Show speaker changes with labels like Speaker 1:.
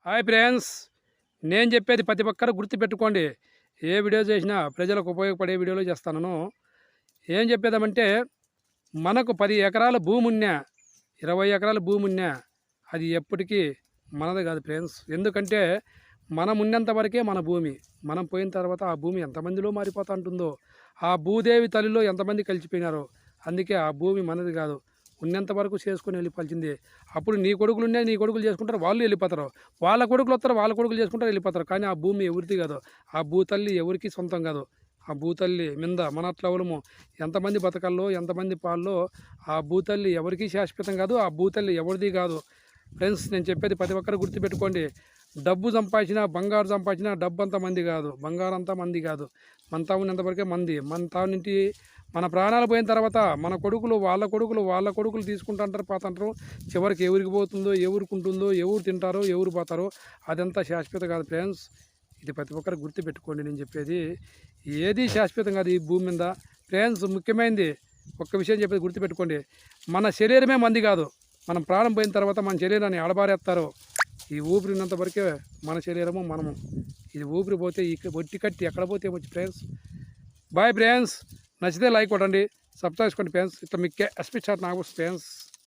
Speaker 1: Hi friends, నేను చెప్పేది ప్రతి ఒక్కరు గుర్తుపెట్టుకోండి. ఏ వీడియో చేసినా ప్రజలకు ఉపయోగపడే వీడియోలు చేస్తాను. ఏం చెప్పేదామంటే, మనకు 10 ఎకరాల భూమి ఉన్నా, 20 ఎకరాల భూమి ఉన్నా, అది ఎప్పటికీ మనది కాదు ఫ్రెండ్స్. ఎందుకంటే మనం ఉన్నంత వరకే మన భూమి. మనం పోయిన తర్వాత ఆ భూమి ఎంతమందిలో మారిపోతూ ఉంటుందో, ఆ భూదేవి తల్లిలో ఎంతమంది కలిసిపోయినారో. అందుకే ఆ భూమి మనది కాదు. ఉన్నంత వరకు చేసుకుని వెళ్ళిపోవాల్సిందే. అప్పుడు నీ కొడుకులు ఉన్నాయి, నీ కొడుకులు చేసుకుంటారు, వాళ్ళు వెళ్ళిపోతారు. వాళ్ళ కొడుకులు వస్తారు, వాళ్ళ కొడుకులు చేసుకుంటారు, వెళ్ళిపోతారు. కానీ ఆ భూమి ఎవరిది కాదు. ఆ భూతల్లి ఎవరికి సొంతం కాదు. ఆ భూతల్లి మింద మన అట్లవలము ఎంతమంది బతకల్లో, ఎంతమంది పాల్లో, ఆ భూతల్లి ఎవరికీ శాశ్వతం కాదు. ఆ భూతల్లి ఎవరిది కాదు. ఫ్రెండ్స్, నేను చెప్పేది ప్రతి ఒక్కరు గుర్తుపెట్టుకోండి. డబ్బు సంపాదించినా, బంగారు సంపాదించినా డబ్బు అంతా మంది కాదు, బంగారం అంతా మంది కాదు. మన తా ఉన్నంతవరకే మంది. మన తా నుండి మన ప్రాణాలు పోయిన తర్వాత మన కొడుకులు వాళ్ళ కొడుకులు తీసుకుంటుంటారు, పోతుంటారు. చివరికి ఎవరికి పోతుందో, ఎవరికి ఉంటుందో, ఎవరు తింటారో, ఎవరు పోతారో అదంతా శాశ్వతం కాదు ఫ్రెండ్స్. ఇది ప్రతి ఒక్కరు గుర్తుపెట్టుకోండి. నేను చెప్పేది ఏది శాశ్వతం కాదు ఈ భూమి మీద ఫ్రెండ్స్. ముఖ్యమైనది ఒక్క విషయం చెప్పేది గుర్తుపెట్టుకోండి. మన శరీరమే మంది కాదు. మనం ప్రాణం పోయిన తర్వాత మన శరీరాన్ని ఆడబారేస్తారు. ఈ ఊపిరి ఉన్నంత వరకే మన శరీరము మనము. ఇది ఊపిరి పోతే ఈ ఒట్టి కట్టి ఎక్కడ పోతే ఏమొచ్చి ఫ్రెండ్స్. Bye friends. నచ్చితే లైక్ కొట్టండి, సబ్స్క్రైబ్ చేసుకోండి ఫ్రెండ్స్. ఇట్లా మీకు ఎస్పీ చాట్ నాకు ఫ్రెండ్స్.